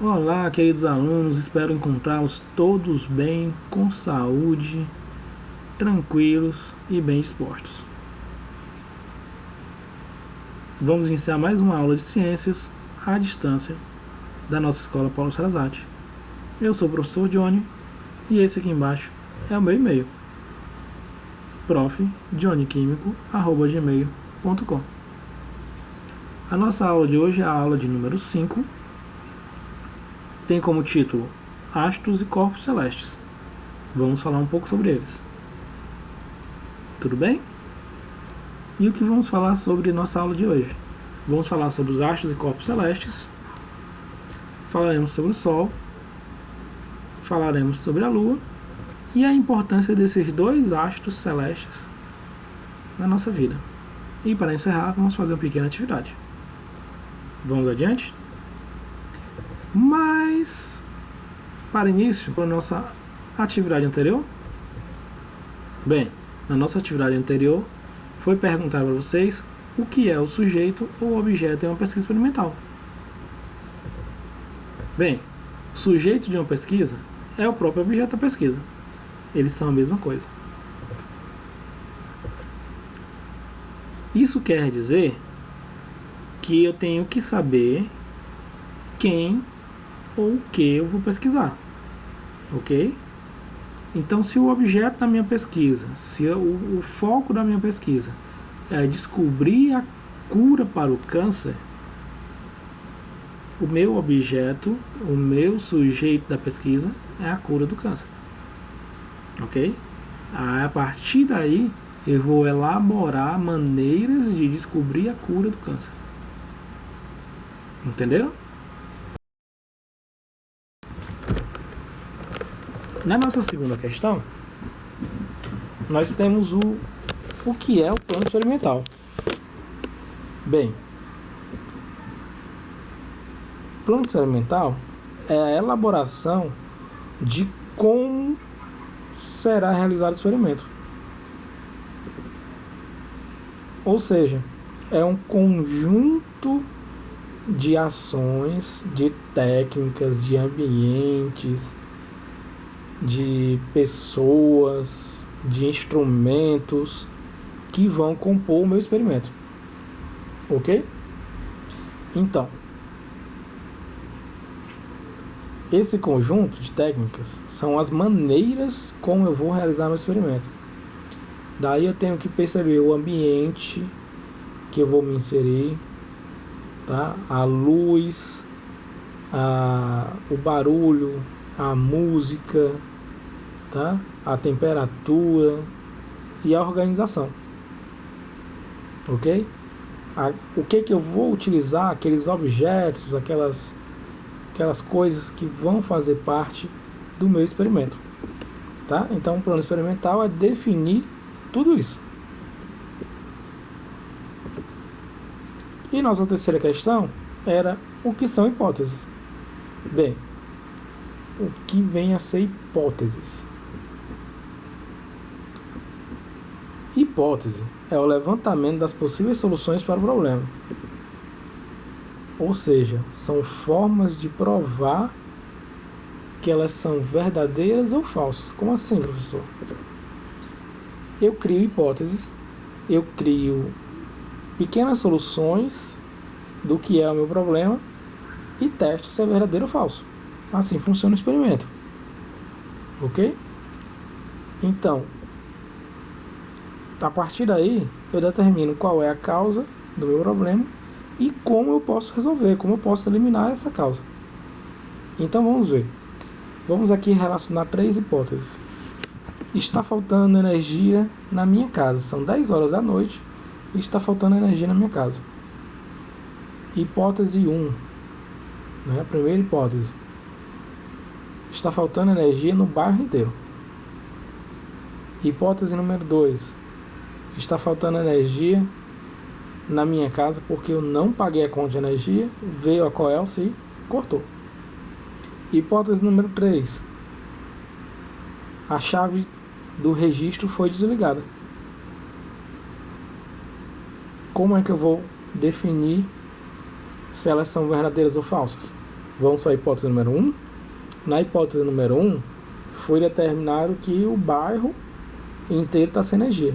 Olá, queridos alunos, espero encontrá-los todos bem, com saúde, tranquilos e bem dispostos. Vamos iniciar mais uma aula de ciências à distância da nossa escola Paulo Sarazate. Eu sou o professor Johnny e esse aqui embaixo é o meu e-mail, profjohnnyquimico@gmail.com. A nossa aula de hoje é a aula de número 5, tem como título Astros e Corpos Celestes. Vamos falar um pouco sobre eles. Tudo bem? E o que vamos falar sobre nossa aula de hoje? Vamos falar sobre os astros e corpos celestes, falaremos sobre o Sol, falaremos sobre a Lua e a importância desses dois astros celestes na nossa vida. E para encerrar, vamos fazer uma pequena atividade. Vamos adiante? Mas, para início, para a nossa atividade anterior, bem, na nossa atividade anterior, foi perguntar para vocês o que é o sujeito ou objeto em uma pesquisa experimental. Bem, o sujeito de uma pesquisa é o próprio objeto da pesquisa. Eles são a mesma coisa. Isso quer dizer que eu tenho que saber quem ou o que eu vou pesquisar, ok? Então, se o objeto da minha pesquisa, se o foco da minha pesquisa é descobrir a cura para o câncer, o meu objeto, o meu sujeito da pesquisa é a cura do câncer, ok? A partir daí, eu vou elaborar maneiras de descobrir a cura do câncer. Entenderam? Na nossa segunda questão, nós temos o que é o plano experimental. Bem, plano experimental é a elaboração de como será realizado o experimento. Ou seja, é um conjunto de ações, de técnicas, de ambientes, de pessoas, de instrumentos que vão compor o meu experimento, ok? Então, esse conjunto de técnicas são as maneiras como eu vou realizar meu experimento. Daí eu tenho que perceber o ambiente que eu vou me inserir, tá? A luz, o barulho, a música, tá? A temperatura e a organização, ok? O que eu vou utilizar, aqueles objetos, aquelas coisas que vão fazer parte do meu experimento, tá? Então o plano experimental é definir tudo isso. E nossa terceira questão era o que são hipóteses. Bem, o que vem a ser hipóteses? Hipótese é o levantamento das possíveis soluções para o problema. Ou seja, são formas de provar que elas são verdadeiras ou falsas. Como assim, professor? Eu crio hipóteses, eu crio pequenas soluções do que é o meu problema e testo se é verdadeiro ou falso. Assim funciona o experimento, ok? Então, a partir daí, eu determino qual é a causa do meu problema e como eu posso resolver, como eu posso eliminar essa causa. Então vamos ver. Vamos aqui relacionar 3 hipóteses. Está faltando energia na minha casa. São 10 horas da noite e está faltando energia na minha casa. Hipótese 1. A primeira hipótese. Está faltando energia no bairro inteiro. Hipótese número 2. Está faltando energia na minha casa porque eu não paguei a conta de energia, veio a Coelce e cortou. Hipótese número 3. A chave do registro foi desligada. Como é que eu vou definir se elas são verdadeiras ou falsas? Vamos para a hipótese número 1. Na hipótese número 1, foi determinado que o bairro inteiro está sem energia.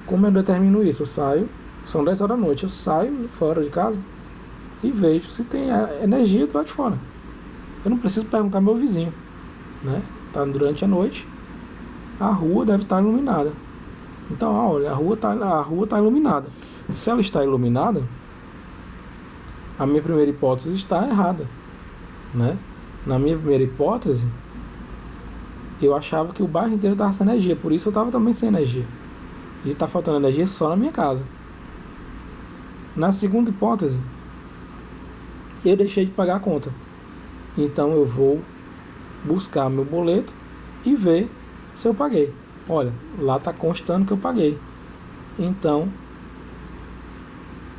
Como eu determino isso? Eu saio, são 10 horas da noite, eu saio fora de casa e vejo se tem energia do lado de fora. Eu não preciso perguntar ao meu vizinho, né? Tá durante a noite, a rua deve estar iluminada. Então, olha, a rua está iluminada. Se ela está iluminada, a minha primeira hipótese está errada, né? Na minha primeira hipótese, eu achava que o bairro inteiro estava sem energia, por isso eu estava também sem energia. E está faltando energia só na minha casa. Na segunda hipótese, eu deixei de pagar a conta. Então eu vou buscar meu boleto e ver se eu paguei. Olha, lá está constando que eu paguei. Então,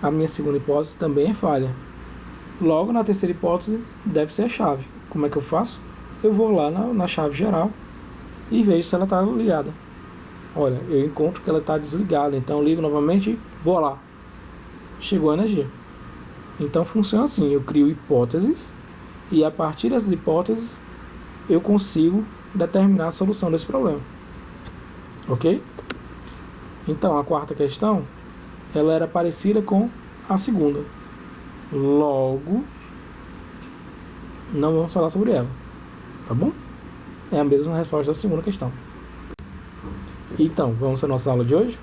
a minha segunda hipótese também é falha. Logo, na terceira hipótese, deve ser a chave. Como é que eu faço? Eu vou lá na chave geral e vejo se ela está ligada. Olha, eu encontro que ela está desligada, então eu ligo novamente e vou lá. Chegou a energia. Então funciona assim, eu crio hipóteses e a partir dessas hipóteses eu consigo determinar a solução desse problema. Ok? Então a quarta questão, ela era parecida com a segunda. Logo, não vamos falar sobre ela. Tá bom? É a mesma resposta da segunda questão. Então, vamos para a nossa aula de hoje?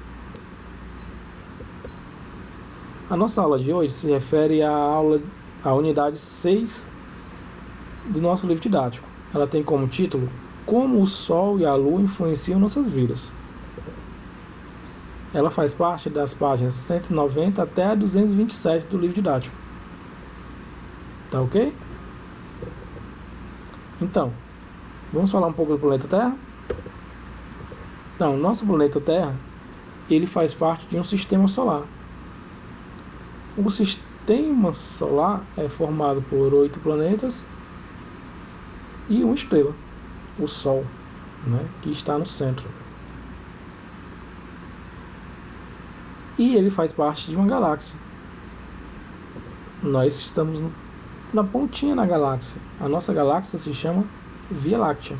A nossa aula de hoje se refere à unidade 6 do nosso livro didático. Ela tem como título Como o Sol e a Lua influenciam nossas vidas. Ela faz parte das páginas 190 até a 227 do livro didático. Tá ok? Então, vamos falar um pouco do planeta Terra? Então, nosso planeta Terra, ele faz parte de um sistema solar. O sistema solar é formado por 8 planetas e uma estrela, o Sol, né, que está no centro. E ele faz parte de uma galáxia. Nós estamos na pontinha da galáxia. A nossa galáxia se chama Via Láctea.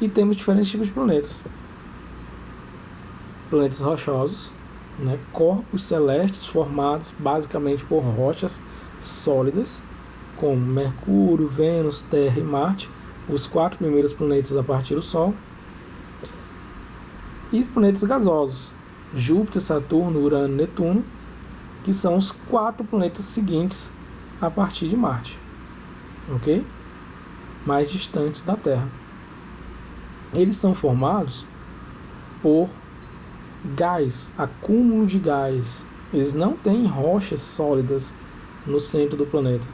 E temos diferentes tipos de planetas. Planetas rochosos, né? Corpos celestes formados basicamente por rochas sólidas, como Mercúrio, Vênus, Terra e Marte, os 4 primeiros planetas a partir do Sol. E os planetas gasosos, Júpiter, Saturno, Urano e Netuno, que são os 4 planetas seguintes a partir de Marte, ok? Mais distantes da Terra. Eles são formados por gás, acúmulo de gás. Eles não têm rochas sólidas no centro do planeta.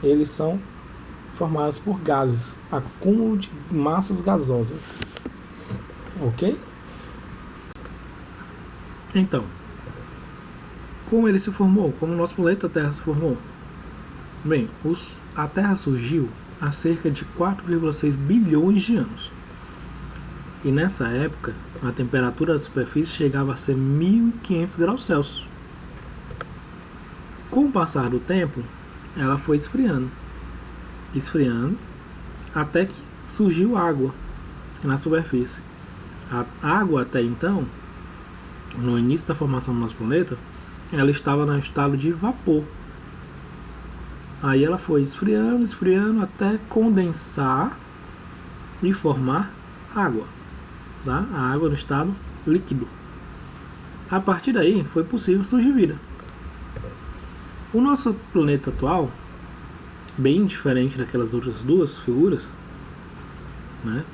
Eles são formados por gases, acúmulo de massas gasosas, ok? Então, como ele se formou? Como o nosso planeta Terra se formou? Bem, a Terra surgiu há cerca de 4,6 bilhões de anos. E nessa época, a temperatura da superfície chegava a ser 1.500 graus Celsius. Com o passar do tempo, ela foi esfriando, até que surgiu água na superfície. A água até então, no início da formação do nosso planeta, ela estava no estado de vapor. Aí ela foi esfriando até condensar e formar água, tá? A água no estado líquido. A partir daí foi possível surgir vida. O nosso planeta atual, bem diferente daquelas outras duas figuras, né,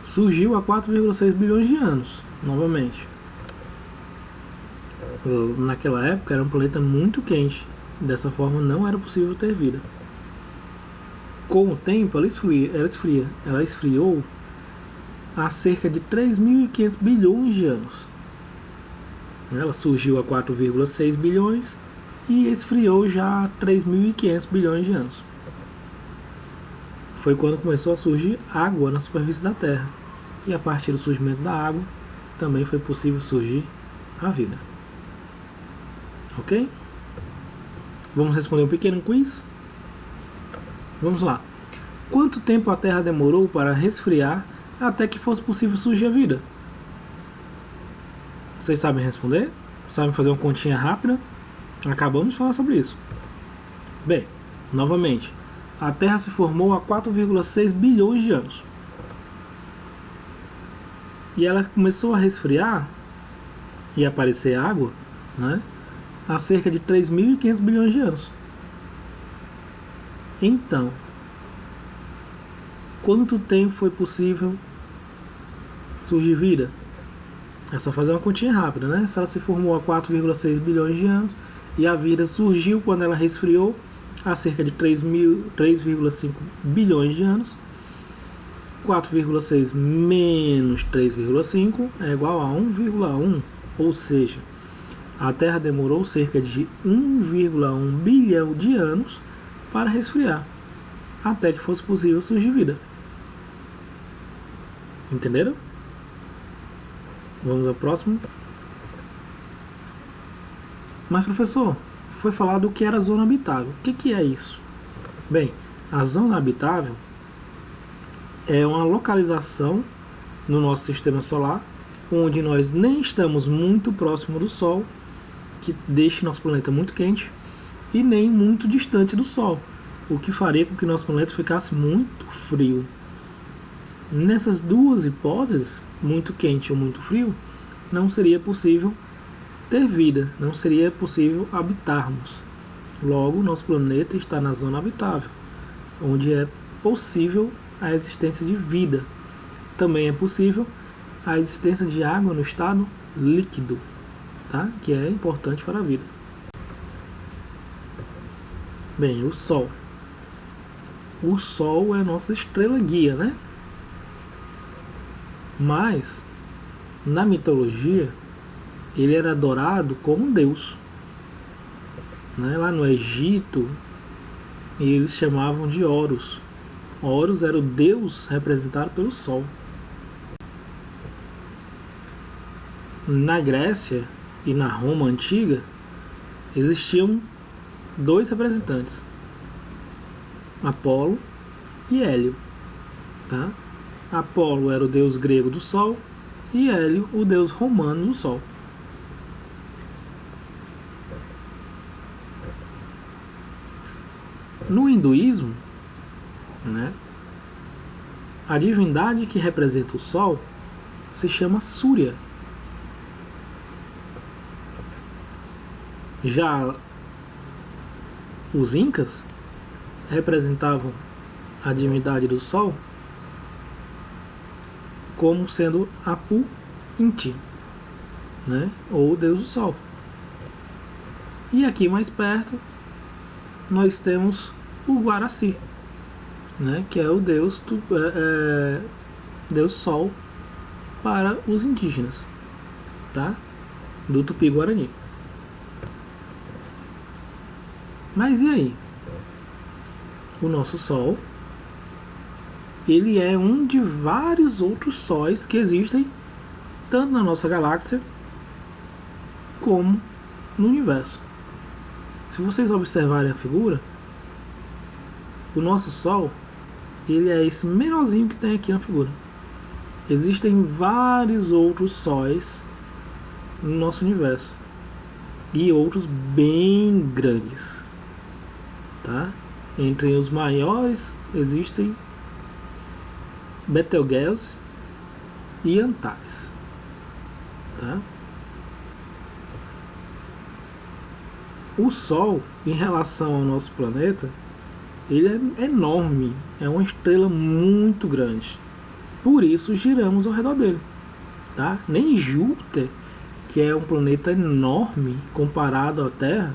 surgiu há 4,6 bilhões de anos, novamente. Naquela época era um planeta muito quente, dessa forma não era possível ter vida. Com o tempo ela esfriou há cerca de 3.500 bilhões de anos. Ela surgiu há 4,6 bilhões e esfriou já há 3.500 bilhões de anos. Foi quando começou a surgir água na superfície da Terra. E a partir do surgimento da água, também foi possível surgir a vida. Ok? Vamos responder um pequeno quiz? Vamos lá. Quanto tempo a Terra demorou para resfriar até que fosse possível surgir a vida? Vocês sabem responder? Sabem fazer uma continha rápida? Acabamos de falar sobre isso. Bem, novamente, a Terra se formou há 4,6 bilhões de anos. E ela começou a resfriar e aparecer água, né, há cerca de 3.500 bilhões de anos. Então, quanto tempo foi possível surgir vida? É só fazer uma continha rápida, né? Se ela se formou há 4,6 bilhões de anos e a vida surgiu quando ela resfriou há cerca de 3,5 bilhões de anos, 4,6 menos 3,5 é igual a 1,1, ou seja, a Terra demorou cerca de 1,1 bilhão de anos para resfriar, até que fosse possível surgir vida. Entenderam? Vamos ao próximo. Mas, professor, foi falado o que era zona habitável. O que é isso? Bem, a zona habitável é uma localização no nosso sistema solar onde nós nem estamos muito próximo do Sol, que deixe nosso planeta muito quente, e nem muito distante do Sol, o que faria com que nosso planeta ficasse muito frio. Nessas duas hipóteses, muito quente ou muito frio, não seria possível ter vida, não seria possível habitarmos. Logo, nosso planeta está na zona habitável, onde é possível a existência de vida. Também é possível a existência de água no estado líquido, tá? Que é importante para a vida. Bem, o Sol. O Sol é a nossa estrela guia, né? Mas, na mitologia, ele era adorado como um deus. Né? Lá no Egito, eles chamavam de Horus. Horus era o deus representado pelo Sol. Na Grécia e na Roma antiga, existiam dois representantes, Apolo e Hélio. Tá? Apolo era o deus grego do Sol e Hélio o deus romano do Sol. No hinduísmo, né, a divindade que representa o Sol se chama Surya. Já os incas representavam a divindade do Sol como sendo Apu Inti, né, ou Deus do Sol. E aqui mais perto nós temos o Guaraci, né, que é o Deus Deus Sol para os indígenas, tá? Do Tupi-Guarani. Mas e aí? O nosso Sol, ele é um de vários outros sóis que existem tanto na nossa galáxia como no universo. Se vocês observarem a figura, o nosso Sol, ele é esse menorzinho que tem aqui na figura. Existem vários outros sóis no nosso universo e outros bem grandes, tá? Entre os maiores existem Betelgeuse e Antares, tá? O Sol, em relação ao nosso planeta, ele é enorme, é uma estrela muito grande. Por isso giramos ao redor dele, tá? Nem Júpiter, que é um planeta enorme comparado à Terra,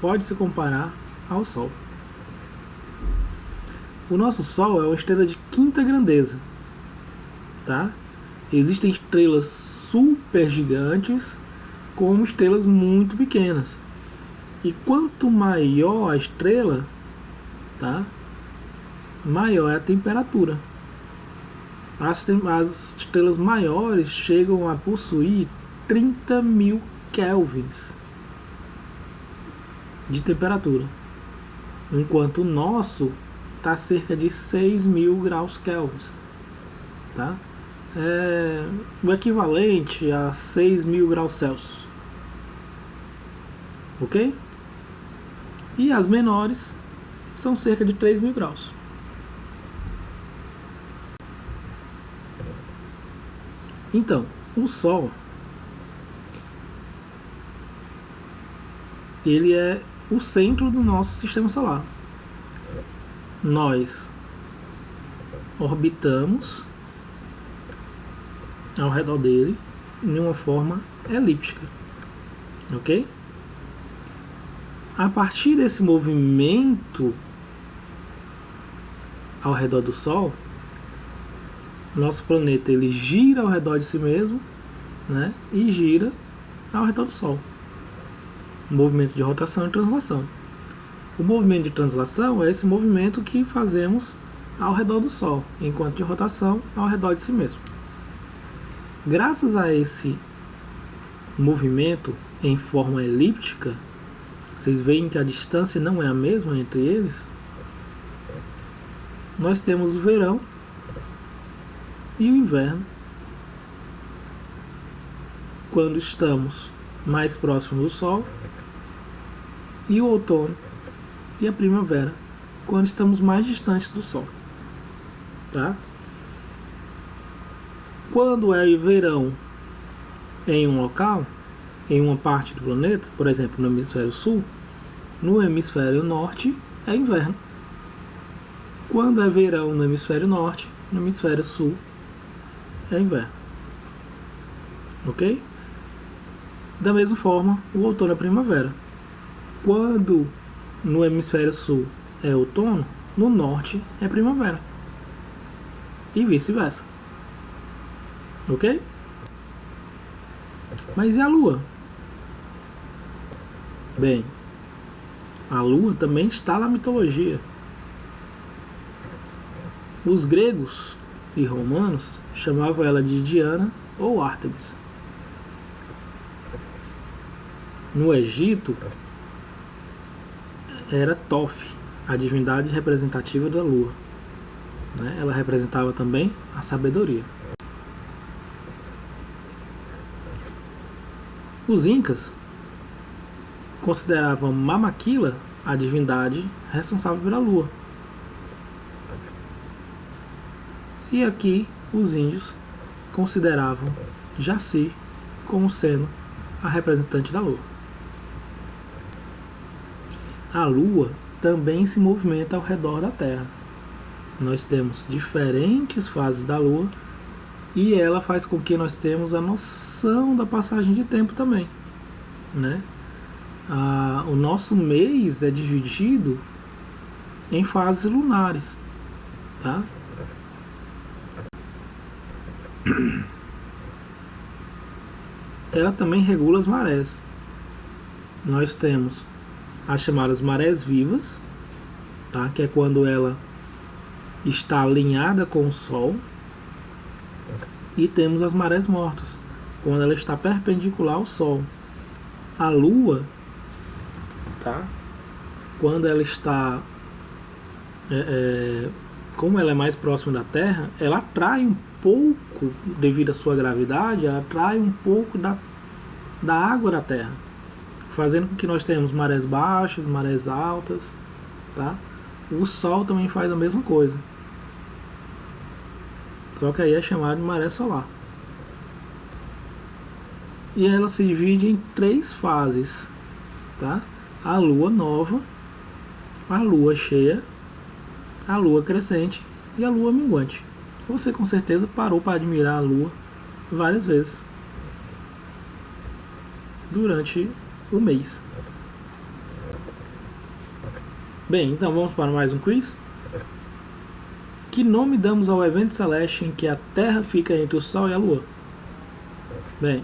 pode se comparar ao Sol. O nosso Sol é uma estrela de quinta grandeza, tá? Existem estrelas super gigantes como estrelas muito pequenas. E quanto maior a estrela, tá, maior é a temperatura. As estrelas maiores chegam a possuir 30.000 kelvins de temperatura, enquanto o nosso está cerca de 6.000 graus Kelvin, tá? É o equivalente a 6.000 graus Celsius, ok? E as menores são cerca de 3.000 graus. Então, o Sol, ele é o centro do nosso sistema solar. Nós orbitamos ao redor dele em uma forma elíptica, ok? A partir desse movimento ao redor do Sol, nosso planeta ele gira ao redor de si mesmo, né? E gira ao redor do Sol. Movimento de rotação e translação. O movimento de translação é esse movimento que fazemos ao redor do Sol, enquanto de rotação ao redor de si mesmo. Graças a esse movimento em forma elíptica, vocês veem que a distância não é a mesma entre eles. Nós temos o verão e o inverno quando estamos mais próximos do Sol, e o outono e a primavera quando estamos mais distantes do Sol, tá? Quando é verão em um local, em uma parte do planeta, por exemplo, no hemisfério sul, no hemisfério norte é inverno. Quando é verão no hemisfério norte, no hemisfério sul é inverno, ok? Da mesma forma, o outono é primavera. Quando no hemisfério sul é outono, no norte é primavera. E vice-versa. Ok? Mas e a Lua? Bem, a Lua também está na mitologia. Os gregos e romanos chamavam ela de Diana ou Ártemis. No Egito, era Thoth, a divindade representativa da Lua, né? Ela representava também a sabedoria. Os Incas consideravam Mamaquila a divindade responsável pela Lua. E aqui os índios consideravam Jaci como sendo a representante da Lua. A Lua também se movimenta ao redor da Terra. Nós temos diferentes fases da Lua e ela faz com que nós tenhamos a noção da passagem de tempo também, né? O nosso mês é dividido em fases lunares, tá? Ela também regula as marés. Nós temos as chamadas marés vivas, tá? Que é quando ela está alinhada com o Sol. E temos as marés mortas, quando ela está perpendicular ao Sol. A Lua, tá? Quando ela está como ela é mais próxima da Terra, ela atrai um pouco, devido à sua gravidade, ela atrai um pouco da água da Terra, fazendo com que nós tenhamos marés baixas, marés altas, tá? O Sol também faz a mesma coisa, só que aí é chamado de maré solar. E ela se divide em 3 fases, tá? A Lua nova, a Lua cheia, a Lua crescente e a Lua minguante. Você com certeza parou para admirar a Lua várias vezes durante o mês. Bem, então vamos para mais um quiz. Que nome damos ao evento celeste em que a Terra fica entre o Sol e a Lua? Bem,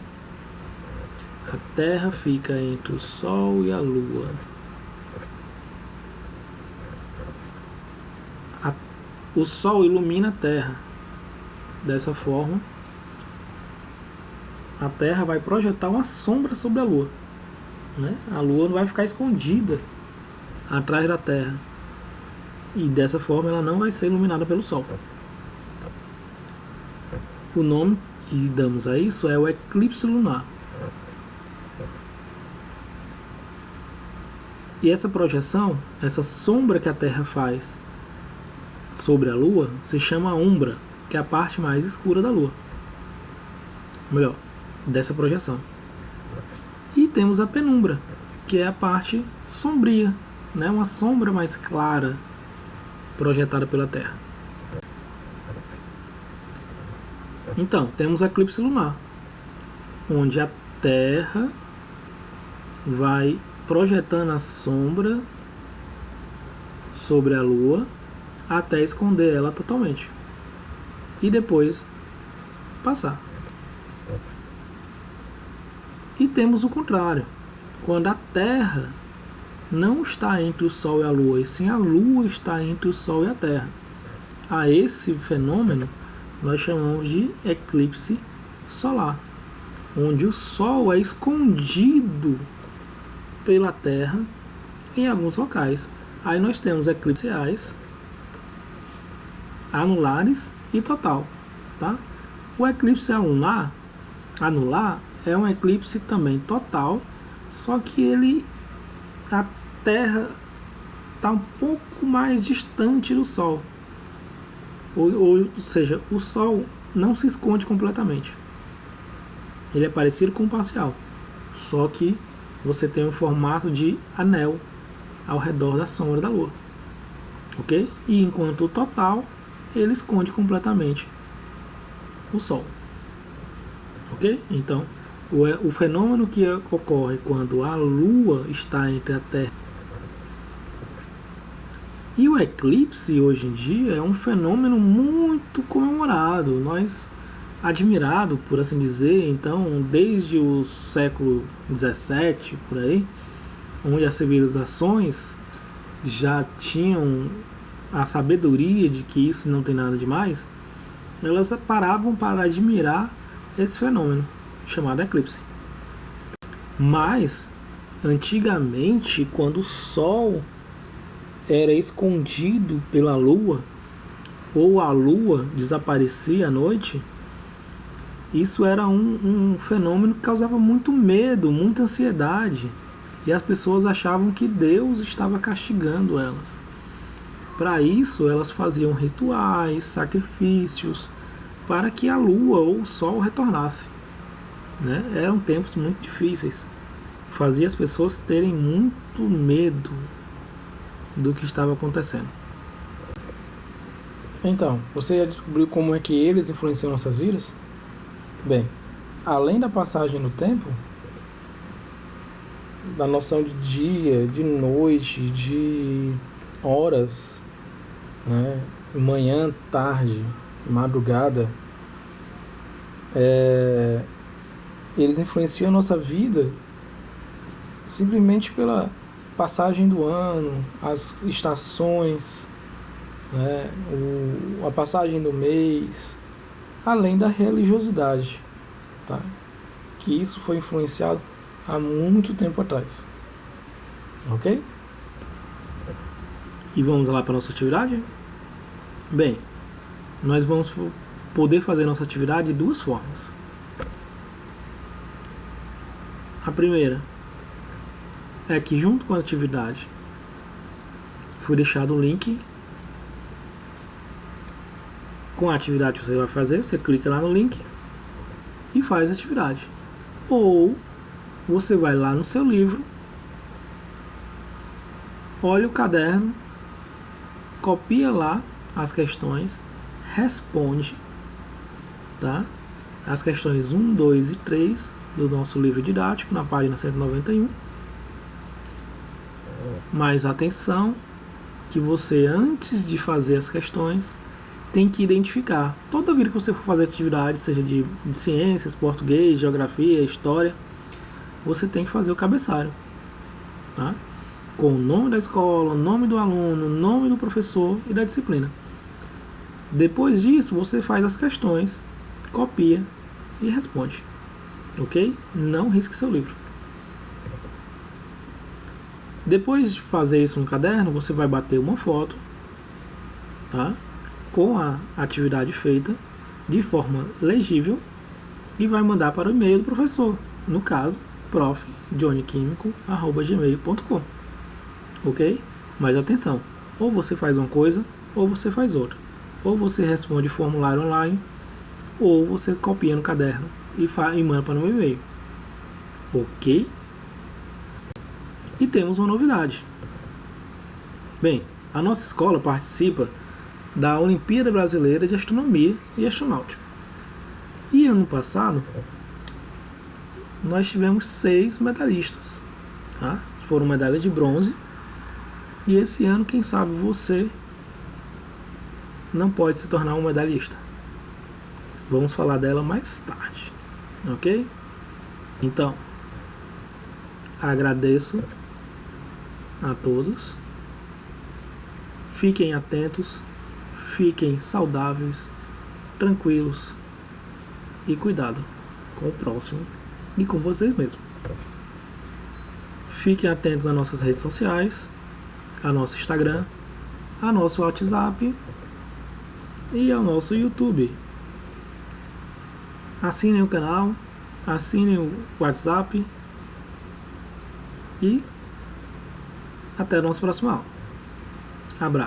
a Terra fica entre o Sol e a Lua. O Sol ilumina a Terra. Dessa forma, a Terra vai projetar uma sombra sobre a Lua, né? A Lua não vai ficar escondida atrás da Terra. E dessa forma ela não vai ser iluminada pelo Sol. O nome que damos a isso é o eclipse lunar. E essa projeção, essa sombra que a Terra faz sobre a Lua, se chama umbra, que é a parte mais escura da Lua. Melhor, dessa projeção. E temos a penumbra, que é a parte sombria, né? Uma sombra mais clara projetada pela Terra. Então, temos o eclipse lunar, onde a Terra vai projetando a sombra sobre a Lua até esconder ela totalmente e depois passar. E temos o contrário, quando a Terra não está entre o Sol e a Lua, e sim a Lua está entre o Sol e a Terra. A esse fenômeno nós chamamos de eclipse solar, onde o Sol é escondido pela Terra em alguns locais. Aí nós temos eclipses reais, anulares e total, tá? O eclipse anular é um eclipse também total, só que a Terra está um pouco mais distante do Sol, ou seja, o Sol não se esconde completamente, ele é parecido com um parcial, só que você tem um formato de anel ao redor da sombra da Lua, ok? E enquanto o total, ele esconde completamente o Sol, ok? Então, o fenômeno que ocorre quando a Lua está entre a Terra e o eclipse, hoje em dia, é um fenômeno muito comemorado, nós admirado, por assim dizer. Então, desde o século XVII, por aí, onde as civilizações já tinham a sabedoria de que isso não tem nada de mais, elas paravam para admirar esse fenômeno chamado eclipse. Mas, antigamente, quando o Sol era escondido pela Lua, ou a Lua desaparecia à noite, isso era um fenômeno que causava muito medo, muita ansiedade, e as pessoas achavam que Deus estava castigando elas. Para isso, elas faziam rituais, sacrifícios, para que a Lua ou o Sol retornasse, né? Eram tempos muito difíceis, fazia as pessoas terem muito medo do que estava acontecendo. Então, você já descobriu como é que eles influenciam nossas vidas? Bem, além da passagem no tempo, da noção de dia, de noite, de horas, né? Manhã, tarde, madrugada, eles influenciam a nossa vida simplesmente pela passagem do ano, as estações, né? A passagem do mês, além da religiosidade, tá? Que isso foi influenciado há muito tempo atrás, ok? E vamos lá para a nossa atividade? Bem, nós vamos poder fazer nossa atividade de duas formas. A primeira é que junto com a atividade foi deixado o link com a atividade que você vai fazer. Você clica lá no link e faz a atividade. Ou você vai lá no seu livro, olha o caderno, copia lá as questões, responde, tá? As questões 1, 2 e 3 do nosso livro didático, na página 191. Mas atenção, que você, antes de fazer as questões, tem que identificar. Toda vida que você for fazer atividade, seja de ciências, português, geografia, história, você tem que fazer o cabeçalho, tá? Com o nome da escola, o nome do aluno, o nome do professor e da disciplina. Depois disso, você faz as questões, copia e responde, ok? Não risque seu livro. Depois de fazer isso no caderno, você vai bater uma foto, tá? Com a atividade feita de forma legível e vai mandar para o e-mail do professor, no caso, profjohnnyquimico@gmail.com, ok? Mas atenção, ou você faz uma coisa ou você faz outra, ou você responde formulário online ou você copia no caderno e manda para o meu e-mail, ok? E temos uma novidade. Bem, a nossa escola participa da Olimpíada Brasileira de Astronomia e Astronáutica. E ano passado, nós tivemos 6 medalhistas. Tá? Foram medalhas de bronze. E esse ano, quem sabe você não pode se tornar um medalhista. Vamos falar dela mais tarde. Ok? Então, agradeço a todos. Fiquem atentos. Fiquem saudáveis, tranquilos e cuidado com o próximo e com vocês mesmos. Fiquem atentos às nossas redes sociais, ao nosso Instagram, ao nosso WhatsApp e ao nosso YouTube. Assinem o canal, assinem o WhatsApp e até a nossa próxima aula. Abraço.